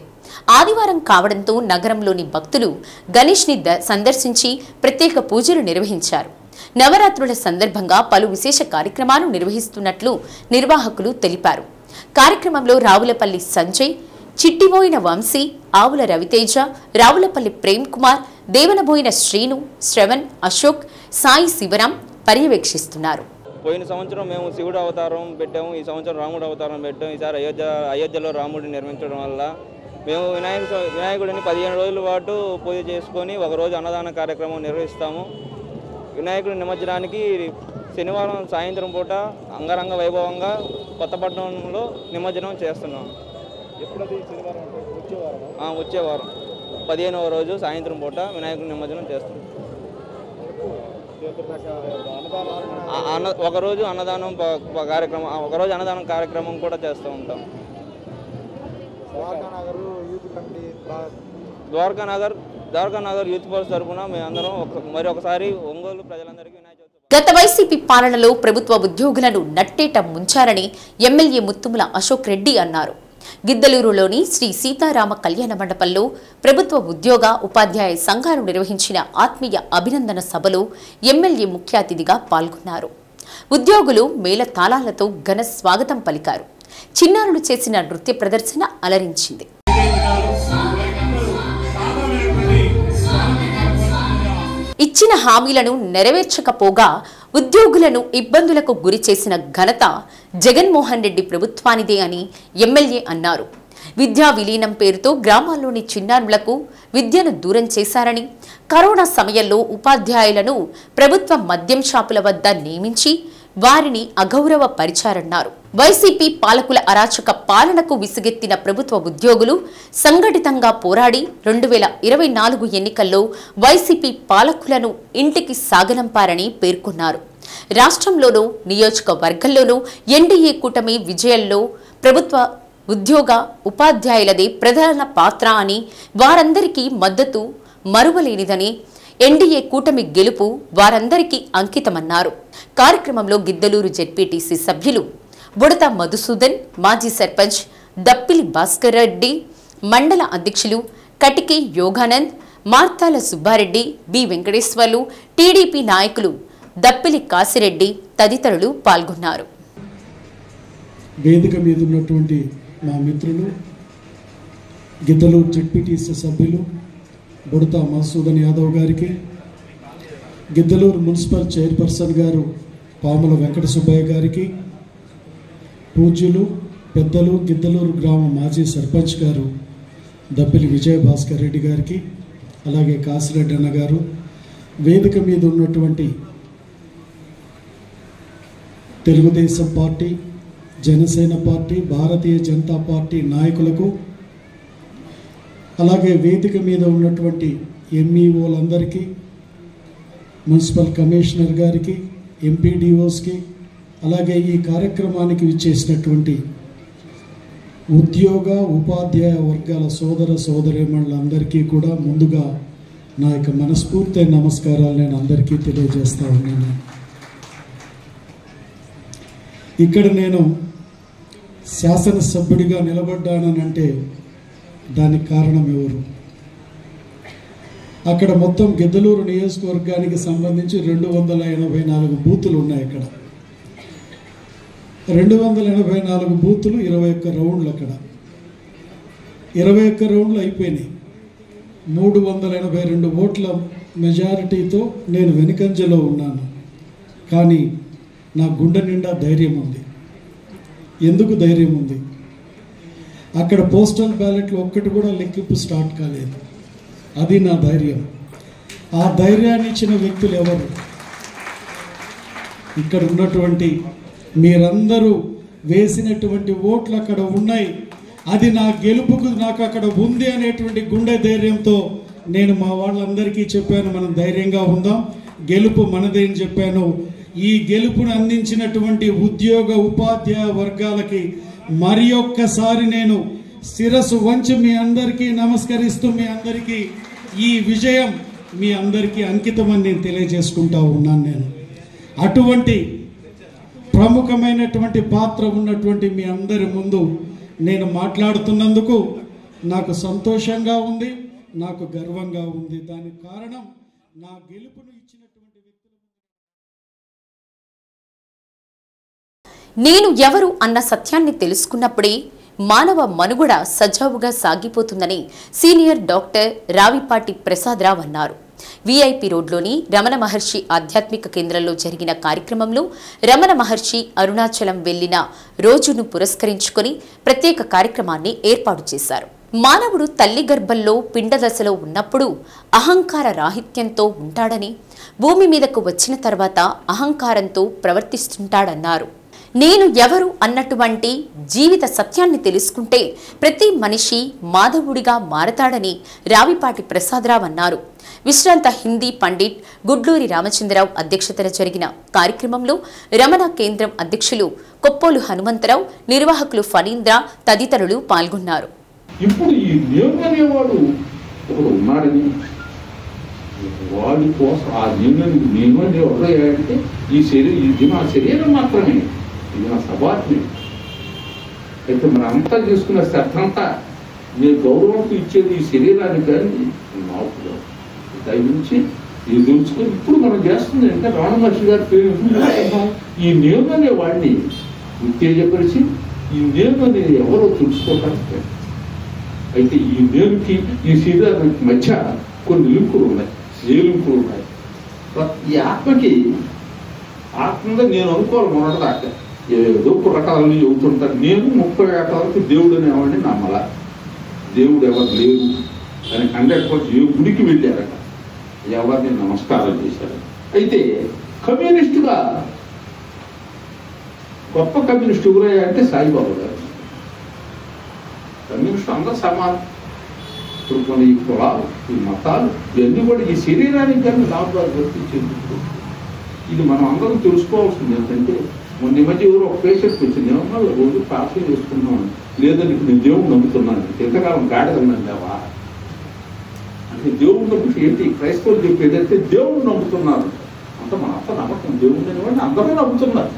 ఆదివారం కావడంతో నగరంలోని భక్తులు గణేష్ని సందర్శించి ప్రత్యేక పూజలు నిర్వహించారు. నవరాత్రుల సందర్భంగా పలు విశేష కార్యక్రమాలు నిర్వహిస్తున్నట్లు నిర్వాహకులు తెలిపారు. కార్యక్రమంలో రావులపల్లి సంజయ్, చిట్టిబోయిన వంశీ, ఆవుల రవితేజ, రావులపల్లి ప్రేమ్ కుమార్, దేవనబోయిన శ్రీను, శ్రవణ్, అశోక్, సాయి శివరాం పర్యవేక్షిస్తున్నారు. పోయిన సంవత్సరం మేము శివుడు అవతారం పెట్టాము, ఈ సంవత్సరం రాముడు అవతారం పెట్టాము. ఈసారి అయోధ్యలో రాముడిని నిర్మించడం వల్ల మేము వినాయకుడిని 15 రోజుల పాటు పూజ చేసుకొని ఒకరోజు అన్నదాన కార్యక్రమం నిర్వహిస్తాము. వినాయకుడి నిమజ్జనానికి శనివారం సాయంత్రం పూట అంగరంగ వైభవంగా కొత్తపట్నంలో నిమజ్జనం చేస్తున్నాం. వచ్చే వారం 15వ రోజు సాయంత్రం పూట వినాయకుడి నిమజ్జనం చేస్తున్నాం. ఒకరోజు అన్నదానం కార్యక్రమం, ఒకరోజు అన్నదానం కార్యక్రమం కూడా చేస్తూ ఉంటాం. ద్వారకానగర్ యూత్ ఫోర్స్ తరఫున మేమందరం మరి ఒకసారి ఒంగోలు ప్రజలందరికీ గత వైసీపీ పాలనలో ప్రభుత్వ ఉద్యోగులను నట్టేట ముంచారని ఎమ్మెల్యే ముత్తుముల అశోక్ రెడ్డి అన్నారు. గిద్దలూరులోని శ్రీ సీతారామ కళ్యాణ మండపంలో ప్రభుత్వ ఉద్యోగ ఉపాధ్యాయ సంఘాలు నిర్వహించిన ఆత్మీయ అభినందన సభలో ఎమ్మెల్యే ముఖ్య అతిథిగా పాల్గొన్నారు. ఉద్యోగులు మేళ తాళాలతో ఘన స్వాగతం పలికారు. చిన్నారులు చేసిన నృత్య ప్రదర్శన అలరించింది. ఇచ్చిన హామీలను నెరవేర్చకపోగా ఉద్యోగులను ఇబ్బందులకు గురి చేసిన ఘనత జగన్మోహన్ రెడ్డి ప్రభుత్వానిదే అని ఎమ్మెల్యే అన్నారు. విద్యా విలీనం పేరుతో గ్రామాల్లోని చిన్నారులకు విద్యను దూరం చేశారని, కరోనా సమయంలో ఉపాధ్యాయులను ప్రభుత్వ మద్యం షాపుల వద్ద నియమించి వారిని అగౌరవపరిచారన్నారు. వైసీపీ పాలకుల అరాచక పాలనకు విసుగెత్తిన ప్రభుత్వ ఉద్యోగులు సంఘటితంగా పోరాడి 2024 ఎన్నికల్లో వైసీపీ పాలకులను ఇంటికి సాగనంపారని పేర్కొన్నారు. రాష్ట్రంలోనూ నియోజకవర్గంలోనూ ఎన్డీఏ కూటమి విజయంలో ప్రభుత్వ ఉద్యోగ ఉపాధ్యాయులదే ప్రధాన పాత్ర అని, వారందరికీ మద్దతు మరువలేనిదని, ఎన్డీఏ కూటమి గెలుపు వారందరికీ అంకితమన్నారు. కార్యక్రమంలో గిద్దలూరు జెడ్పీటీసీ సభ్యులు బుడత మధుసూదన్, మాజీ సర్పంచ్ దప్పిలి భాస్కర్ రెడ్డి, మండల అధ్యక్షులు కటికి యోగానంద్, మార్తాల సుబ్బారెడ్డి, బి వెంకటేశ్వర్లు, టీడీపీ నాయకులు దప్పిలి కాసిరెడ్డి తదితరులు పాల్గొన్నారు. వేదిక మీద ఉన్నటువంటి మా మిత్రులు, గిద్దలూరు జెడ్పీటీసీ సభ్యులు బుడత మధుసూదన్ యాదవ్ గారికి, గిద్దలూరు మున్సిపల్ చైర్పర్సన్ గారు పాముల వెంకట సుబ్బయ్య గారికి, పూజ్యులు పెద్దలు గిద్దలూరు గ్రామ మాజీ సర్పంచ్ గారు దప్పిలి విజయభాస్కర్ రెడ్డి గారికి, అలాగే కాసిరెడ్డి అన్న గారు, వేదిక మీద ఉన్నటువంటి Telugu Desam party, Janasena party, Bharatiya Janata party నాయకులకు, అలాగే వేదిక మీద ఉన్నటువంటి ఎంఈఓలందరికీ, మున్సిపల్ కమిషనర్ గారికి, ఎంపీడీఓస్కి, అలాగే ఈ కార్యక్రమానికి విచ్చేసినటువంటి ఉద్యోగ ఉపాధ్యాయ వర్గాల సోదర సోదరీమణులందరికీ కూడా ముందుగా నా యొక్క మనస్ఫూర్తి నమస్కారాలు నేను అందరికీ తెలియజేస్తా ఉన్నాను. ఇక్కడ నేను శాసనసభ్యుడిగా నిలబడ్డానంటే దానికి కారణం ఎవరు? అక్కడ మొత్తం గిద్దలూరు నియోజకవర్గానికి సంబంధించి 284 బూతులు ఉన్నాయి. అక్కడ 284 బూతులు, 21 రౌండ్లు. అక్కడ 21 రౌండ్లు అయిపోయినాయి. 382 ఓట్ల మెజారిటీతో నేను వెనుకంజలో ఉన్నాను. కానీ నా గుండె నిండా ధైర్యం ఉంది. ఎందుకు ధైర్యం ఉంది? అక్కడ పోస్టల్ బ్యాలెట్లు ఒక్కటి కూడా లెక్కింపు స్టార్ట్ కాలేదు. అది నా ధైర్యం. ఆ ధైర్యాన్ని ఇచ్చిన వ్యక్తులు ఎవరు? ఇక్కడ ఉన్నటువంటి మీరందరూ వేసినటువంటి ఓట్లు అక్కడ ఉన్నాయి. అది నా గెలుపుకు నాకు అక్కడ ఉంది అనేటువంటి గుండె ధైర్యంతో నేను మా వాళ్ళందరికీ చెప్పాను, మనం ధైర్యంగా ఉందాం, గెలుపు మనదే అని చెప్పాను. ఈ గెలుపును అందించినటువంటి ఉద్యోగ ఉపాధ్యాయ వర్గాలకి మరి ఒక్కసారి నేను శిరస్సు వంచి మీ అందరికీ నమస్కరిస్తూ, మీ అందరికీ ఈ విజయం మీ అందరికీ అంకితమని నేను తెలియజేసుకుంటా ఉన్నాను. నేను అటువంటి ప్రముఖమైనటువంటి పాత్ర ఉన్నటువంటి మీ అందరి ముందు నేను మాట్లాడుతున్నందుకు నాకు సంతోషంగా ఉంది, నాకు గర్వంగా ఉంది. దానికి కారణం నా గెలుపును ఇచ్చినటువంటి వ్యక్తులు. నేను ఎవరు అన్న సత్యాన్ని తెలుసుకున్నప్పుడే మానవ మనుగడ సజావుగా సాగిపోతుందని సీనియర్ డాక్టర్ రావిపాటి ప్రసాదరావు అన్నారు. వీఐపీ రోడ్లోని రమణ మహర్షి ఆధ్యాత్మిక కేంద్రంలో జరిగిన కార్యక్రమంలో రమణ మహర్షి అరుణాచలం వెళ్లిన రోజును పురస్కరించుకొని ప్రత్యేక కార్యక్రమాన్ని ఏర్పాటు చేశారు. మానవుడు తల్లి గర్భంలో పిండదశలో ఉన్నప్పుడు అహంకార రాహిత్యంతో ఉంటాడని, భూమి మీదకు వచ్చిన తర్వాత అహంకారంతో ప్రవర్తిస్తుంటాడన్నారు. నేను ఎవరు అన్నటువంటి జీవిత సత్యాన్ని తెలుసుకుంటే ప్రతి మనిషి మాధవుడిగా మారతాడని రావిపాటి ప్రసాదరావు అన్నారు. విశ్రాంత హిందీ పండిట్ గుడ్లూరి రామచంద్రరావు అధ్యక్షతన జరిగిన కార్యక్రమంలో రమణ కేంద్రం అధ్యక్షులు కొప్పోలు హనుమంతరావు, నిర్వాహకులు ఫణీంద్ర తదితరులు పాల్గొన్నారు. ఇప్పుడు ఈ దేవుడు అనేవాడు ఒకడు ఉన్నాడని, వాడి కోసం ఆ దేవుడు ఎవరో అంటే ఈ శరీరం, ఇది నా శరీరం మాత్రమే, ఇది నా సబాత్మే. అయితే మనం అంతా చేసుకున్న శ్రద్ధంతా నేను గౌరవంతో ఇచ్చేది ఈ శరీరానికి కానీ నాకు దాని నుంచి ఇది తెలుసుకొని ఇప్పుడు మనం చేస్తుంది అంటే రమణ మహర్షి గారి పేరు ఈ నేను అనే వాడిని ఉత్తేజపరిచి ఈ నేను అనేది ఎవరో తెలుసుకోవటానికి. అయితే ఈ నేనుకి ఈ శరీరానికి మధ్య కొన్ని లింకులు ఉన్నాయి, ఏ లింకులు ఉన్నాయి. ఈ ఆత్మకి ఆత్మగా నేను అనుకోవాలి మొదటిదాకా ఏదో రకాలను చెబుతుంటాను. నేను 30 ఏళ్ళ వరకు దేవుడు అనేవాడిని నమ్మల. దేవుడు ఎవరు లేరు అని 100% ఏ గుడికి వెళ్ళారట, ఎవరిని నమస్కారం చేశారు. అయితే కమ్యూనిస్టుగా గొప్ప కమ్యూనిస్టు ఎవరయ్యా అంటే సాయిబాబా గారు. కమ్యూనిస్టు అందరూ సమానం. ఇప్పుడు కొన్ని ఈ కులాలు, ఈ మతాలు ఇవన్నీ కూడా ఈ శరీరానికి కానీ లాభాలు వర్తించేందుకు ఇది మనం అందరం తెలుసుకోవాల్సింది ఏంటంటే, మొన్న మధ్య ఎవరు ఒక పేషెంట్ వచ్చింది, ఏమన్నా రోజు ప్రార్థన చేసుకున్నాను, లేదని నేను దేవుడు నమ్ముతున్నాను, ఎంతకాలం గాడిదన్నావా అంటే దేవుడు నమ్ముతూ ఏంటి క్రైస్తవులు చెప్పేది అంటే దేవుడు నమ్ముతున్నారు అంత మన అంత నమ్మకం. దేవుడు అనేవాడిని అందరూ నమ్ముతున్నారు,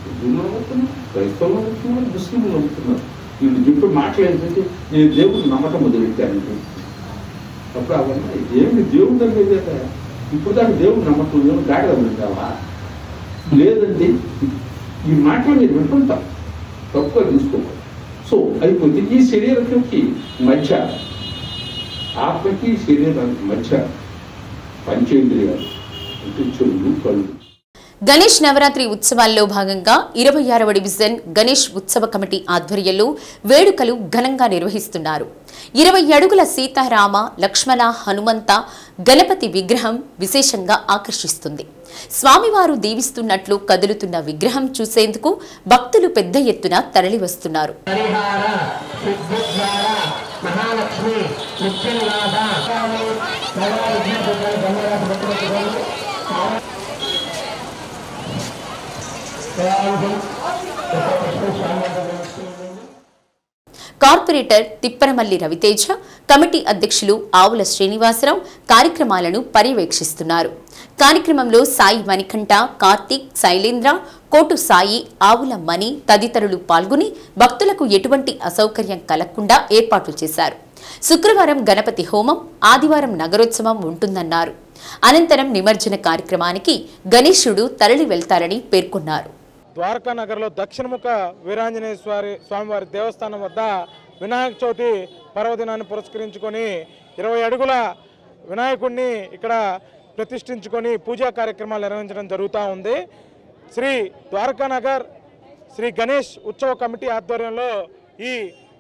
హిందువులు నమ్ముతున్నారు, క్రైస్తవులు నమ్ముతున్నారు, ముస్లింలు నమ్ముతున్నారు. వీళ్ళు చెప్పే మాటలు ఏంటంటే నేను దేవుడు నమ్మకం మొదలెట్టాను. అప్పుడు అవన్నీ ఏమి దేవుడు అనేది ఇప్పుడు దాకా దేవుడు నమ్మకం దేవుడు గాడిద ఉంటావా లేదండి. ఈ మాటలు మీరు వింటుంటారు, తప్పుగా తీసుకోవాలి. సో అయిపోతే ఈ శరీరానికి మధ్య, ఆత్మకి శరీరానికి మధ్య పంచేంద్రియాలు అంటే చెవులు, కళ్ళు. గణేష్ నవరాత్రి ఉత్సవాల్లో భాగంగా 26వ డివిజన్ గణేష్ ఉత్సవ కమిటీ ఆధ్వర్యంలో వేడుకలు ఘనంగా నిర్వహిస్తున్నారు. 20 అడుగుల సీతారామ లక్ష్మణ హనుమంత గణపతి విగ్రహం విశేషంగా ఆకర్షిస్తుంది. స్వామివారు దీవిస్తున్నట్లు కదులుతున్న విగ్రహం చూసేందుకు భక్తులు పెద్ద ఎత్తున తరలివస్తున్నారు. కార్పొరేటర్ తిప్పరమల్లి రవితేజ, కమిటీ అధ్యక్షులు ఆవుల శ్రీనివాసరావు కార్యక్రమాలను పర్యవేక్షిస్తున్నారు. కార్యక్రమంలో సాయి మణికంఠ, కార్తీక్, శైలేంద్ర, కోటు సాయి, ఆవుల మణి తదితరులు పాల్గొని భక్తులకు ఎటువంటి అసౌకర్యం కలగకుండా ఏర్పాట్లు చేశారు. శుక్రవారం గణపతి హోమం, ఆదివారం నగరోత్సవం ఉంటుందన్నారు. అనంతరం నిమజ్జన కార్యక్రమానికి గణేశుడు తరలి వెళ్తారని పేర్కొన్నారు. ద్వారకా నగర్లో దక్షిణముఖ వీరాంజనేయ స్వామివారి దేవస్థానం వద్ద వినాయక చవితి పర్వదినాన్ని పురస్కరించుకొని 20 అడుగుల వినాయకుడిని ఇక్కడ ప్రతిష్ఠించుకొని పూజా కార్యక్రమాలు నిర్వహించడం జరుగుతూ ఉంది. శ్రీ ద్వారకా నగర్ శ్రీ గణేష్ ఉత్సవ కమిటీ ఆధ్వర్యంలో ఈ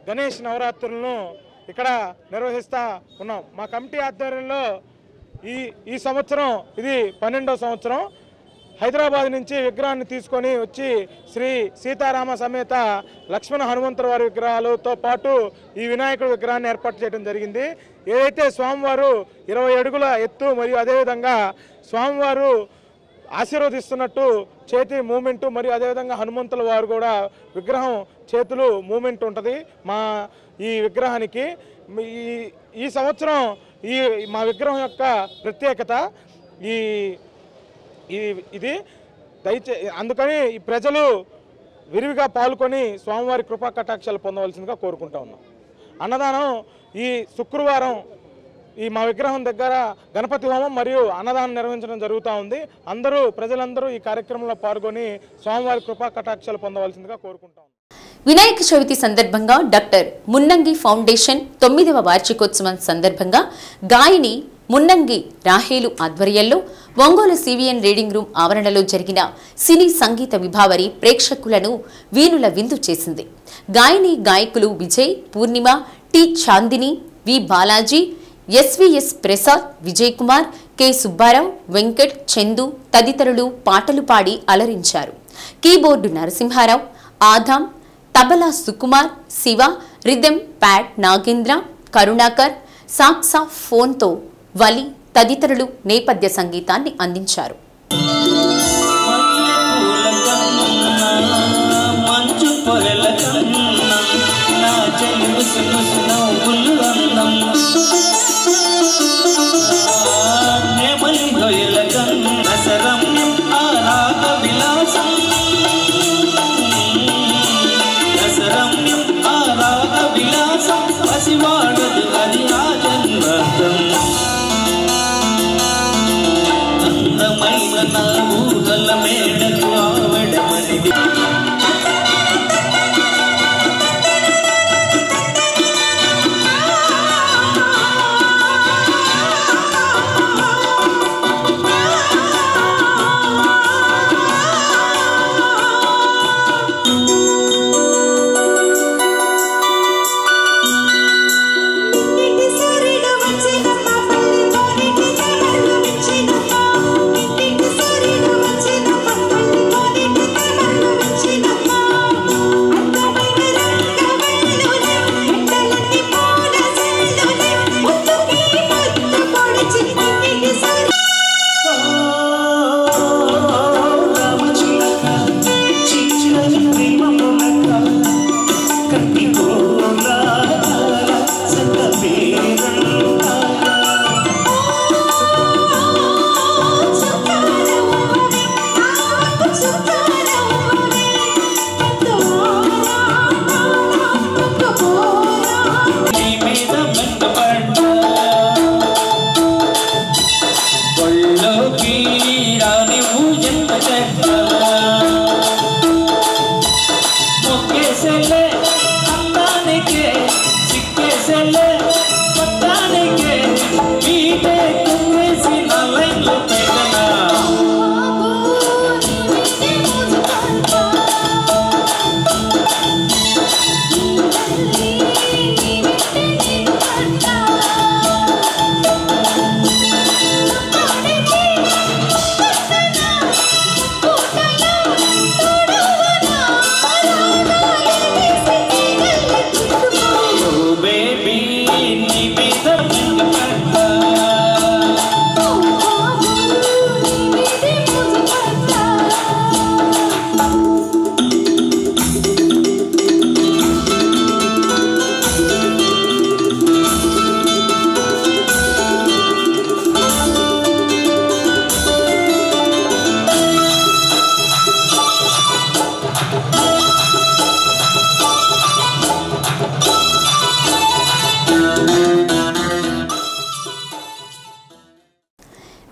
గణేష్ నవరాత్రులను ఇక్కడ నిర్వహిస్తూ ఉన్నాం. మా కమిటీ ఆధ్వర్యంలో ఈ సంవత్సరం ఇది 12వ సంవత్సరం. హైదరాబాద్ నుంచి విగ్రహాన్ని తీసుకొని వచ్చి శ్రీ సీతారామ సమేత లక్ష్మణ హనుమంతుల వారి విగ్రహాలతో పాటు ఈ వినాయకుడి విగ్రహాన్ని ఏర్పాటు చేయడం జరిగింది. ఏదైతే స్వామివారు 20 అడుగుల ఎత్తు మరియు అదేవిధంగా స్వామివారు ఆశీర్వదిస్తున్నట్టు చేతి మూమెంట్ మరియు అదేవిధంగా హనుమంతుల వారు కూడా విగ్రహం చేతులు మూమెంట్ ఉంటుంది మా ఈ విగ్రహానికి. ఈ సంవత్సరం మా విగ్రహం యొక్క ప్రత్యేకత ఇది అందుకని ఈ ప్రజలు విరివిగా పాల్గొని స్వామివారి కృపా కటాక్షాలు పొందవలసిందిగా కోరుకుంటా ఉన్నాం. అన్నదానం ఈ శుక్రవారం ఈ మా విగ్రహం దగ్గర గణపతి హోమం మరియు అన్నదానం నిర్వహించడం జరుగుతూ ఉంది. ప్రజలందరూ ఈ కార్యక్రమంలో పాల్గొని స్వామివారి కృపా కటాక్షాలు పొందవలసిందిగా కోరుకుంటాం. వినాయక చవితి సందర్భంగా డాక్టర్ మున్నంగి ఫౌండేషన్ 9వ వార్షికోత్సవం సందర్భంగా గాయని మున్నంగి రాహేలు ఆధ్వర్యంలో ఒంగోలు సివిఎన్ రీడింగ్ రూమ్ ఆవరణలో జరిగిన సినీ సంగీత విభావరి ప్రేక్షకులను వీణుల విందు చేసింది. గాయని గాయకులు Vijay, Purnima, T Chandini, V Balaji, SVS Prasad, Vijay Kumar, K Subbarao, Venkat, Chandu తదితరులు పాటలు పాడి అలరించారు. Keyboard Narasimharao, Adam, tabla Sukumar, Shiva, rhythm pad Nagendra, Karunakar, సాక్సా ఫోన్తో వలి తదితరులు నేపథ్య సంగీతాన్ని అందించారు.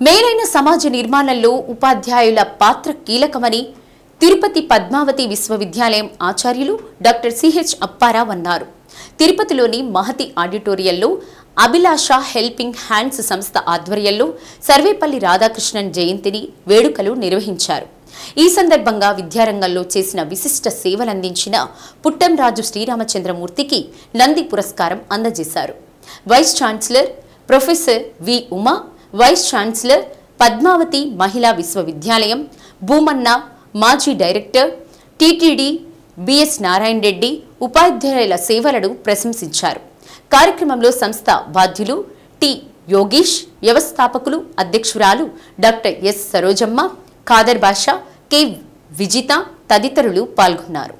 మేలైన సమాజ నిర్మాణంలో ఉపాధ్యాయుల పాత్ర కీలకమని తిరుపతి పద్మావతి విశ్వవిద్యాలయం ఆచార్యులు డాక్టర్ సిహెచ్ అప్పారావు అన్నారు. తిరుపతిలోని మహతి ఆడిటోరియంలో అభిలాష హెల్పింగ్ హ్యాండ్స్ సంస్థ ఆధ్వర్యంలో సర్వేపల్లి రాధాకృష్ణన్ జయంతిని వేడుకలు నిర్వహించారు. ఈ సందర్భంగా విద్యారంగంలో చేసిన విశిష్ట సేవలందించిన పుట్టంరాజు శ్రీరామచంద్రమూర్తికి నంది పురస్కారం అందజేశారు. Vice chancellor professor V Uma, vice chancellor Padmavati Mahila Vishwavidyalayam Bhumanna, మాజీ director TTD BS Narayana Reddy ఉపాధ్యాయుల సేవలను ప్రశంసించారు. కార్యక్రమంలో సంస్థ బాధ్యులు టి యోగీష్, వ్యవస్థాపకులు అధ్యక్షురాలు డాక్టర్ ఎస్ సరోజమ్మ, ఖాదర్ బాషా, కె విజిత తదితరులు పాల్గొన్నారు.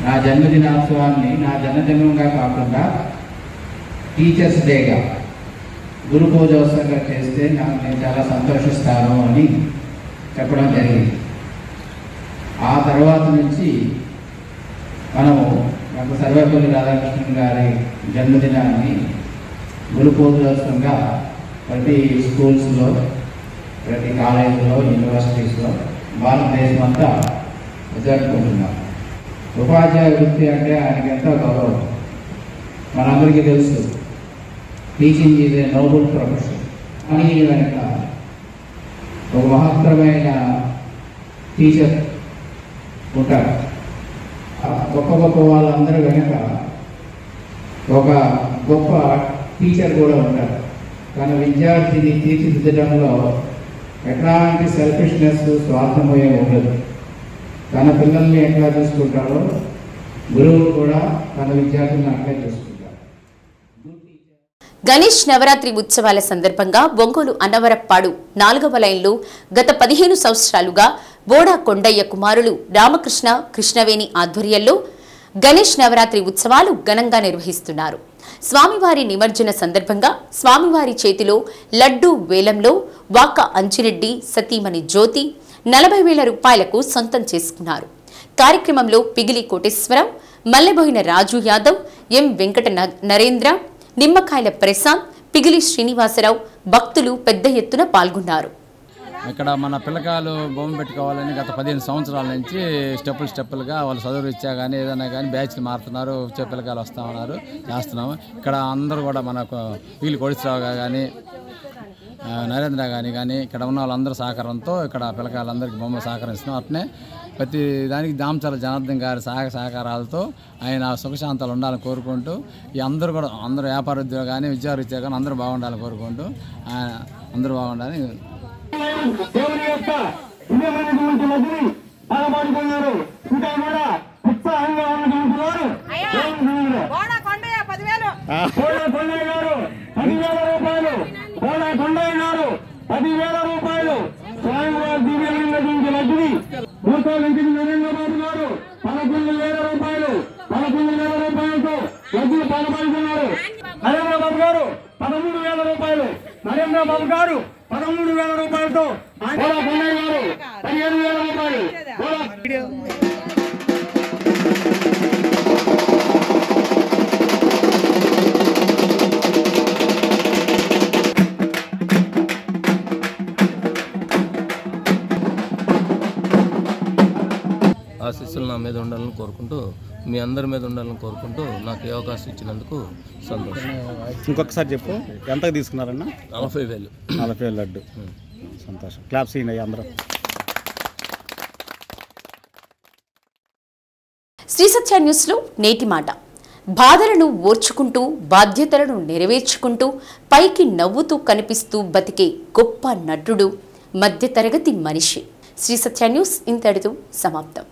నా జన్మదినోత్సవాన్ని నా జన్మదినంగా కాకుండా టీచర్స్ డేగా గురు పూజోత్సవంగా చేస్తే నేను చాలా సంతోషిస్తాను అని చెప్పడం జరిగింది. ఆ తర్వాత నుంచి మనము డాక్టర్ సర్వేపల్లి రాధాకృష్ణన్ గారి జన్మదినాన్ని గురు పూజోత్సవంగా ప్రతి స్కూల్స్లో, ప్రతి కాలేజీలో, యూనివర్సిటీస్లో భారతదేశం అంతా జరుపుకుంటున్నాం. ఉపాధ్యాయ వృత్తి అంటే ఆయనకి ఎంతో గౌరవం. మనందరికీ తెలుసు, teaching is a Nobel profession. అని వెనక ఒక మహత్తరమైన టీచర్ ఉంటారు. గొప్ప గొప్ప వాళ్ళందరూ వెనక ఒక గొప్ప టీచర్ కూడా ఉంటారు. తన విద్యార్థిని తీర్చిదిద్దడంలో ఎట్లాంటి సెల్ఫిష్నెస్, స్వార్థమయం ఉండదు. తన పిల్లల్ని ఎట్లా చూసుకుంటారో గురువు కూడా తన విద్యార్థులను అట్లే చూసుకుంటారు. గణేష్ నవరాత్రి ఉత్సవాల సందర్భంగా ఒంగోలు అన్నవరప్పాడు 4వ లైన్లో గత 15 సంవత్సరాలుగా బోడా కొండయ్య కుమారులు రామకృష్ణ, కృష్ణవేణి ఆధ్వర్యంలో గణేష్ నవరాత్రి ఉత్సవాలు ఘనంగా నిర్వహిస్తున్నారు. స్వామివారి నిమజ్జన సందర్భంగా స్వామివారి చేతిలో లడ్డూ వేలంలో వాక అంజిరెడ్డి సతీమణి జ్యోతి 40,000 రూపాయలకు సొంతం చేసుకున్నారు. కార్యక్రమంలో పిగిలి కోటేశ్వరరావు, మల్లెబోయిన రాజు యాదవ్, ఎం వెంకట నరేంద్ర, నిమ్మకాయల ప్రసాద్, పిగిలి శ్రీనివాసరావు భక్తులు పెద్ద ఎత్తున పాల్గొన్నారు. ఇక్కడ మన పిల్లకాయలు బొమ్మ పెట్టుకోవాలని గత 15 సంవత్సరాల నుంచి స్టెప్పులుగా వాళ్ళు చదువులు ఇచ్చా కానీ ఏదైనా కానీ బ్యాచ్లు మారుతున్నారు. వచ్చే పిల్లకాయలు వస్తూ ఉన్నారు, చేస్తున్నాము. ఇక్కడ అందరూ కూడా మనకు పిగిలి కోటేశ్వరరావు కానీ నరేంద్ర కానీ ఇక్కడ ఉన్న వాళ్ళందరూ సహకారంతో ఇక్కడ పిల్లకాయలందరికీ బొమ్మలు సహకరిస్తున్నాం. అట్నే ప్రతి దానికి దామచల జనార్దన్ గారి సహకారాలతో ఆయన సుఖశాంతాలు ఉండాలని కోరుకుంటూ ఈ అందరూ కూడా అందరూ వ్యాపార ఉద్యోగం కానీ విద్యారీత్యా కానీ అందరూ బాగుండాలని కోరుకుంటూ అందరూ బాగుండాలని స్వామివారి దివ్యంగా లడ్డుని నరేంద్రబాబు గారు 11,000 రూపాయలు 11,000 రూపాయలతో లడ్డులు పాల్పడుతున్నారు. నరేంద్రబాబు గారు 13,000 రూపాయలు, నరేంద్రబాబు గారు 13,000 రూపాయలతో కొండయ్య గారు 15,000 రూపాయలు. ఆశీస్సులు నా మీద ఉండాలని కోరుకుంటూ, మీ అందరి మీద ఉండాలని కోరుకుంటూ నాకు ఏ అవకాశం ఇచ్చినందుకు సంతోషం. ఇంకొకసారి చెప్పు, ఎంతకు తీసుకున్నారన్నా? 40,000. 40,000 లడ్డు. సంతోషం. క్లాప్స్ ఇయ్యండి అందరూ. శ్రీ సత్య న్యూస్లో నేటి మాట. బాధలను ఓర్చుకుంటూ బాధ్యతలను నెరవేర్చుకుంటూ పైకి నవ్వుతూ కనిపిస్తూ బతికే గొప్ప నటుడు మధ్యతరగతి మనిషి. శ్రీ సత్య న్యూస్ ఇంతటితో సమాప్తం.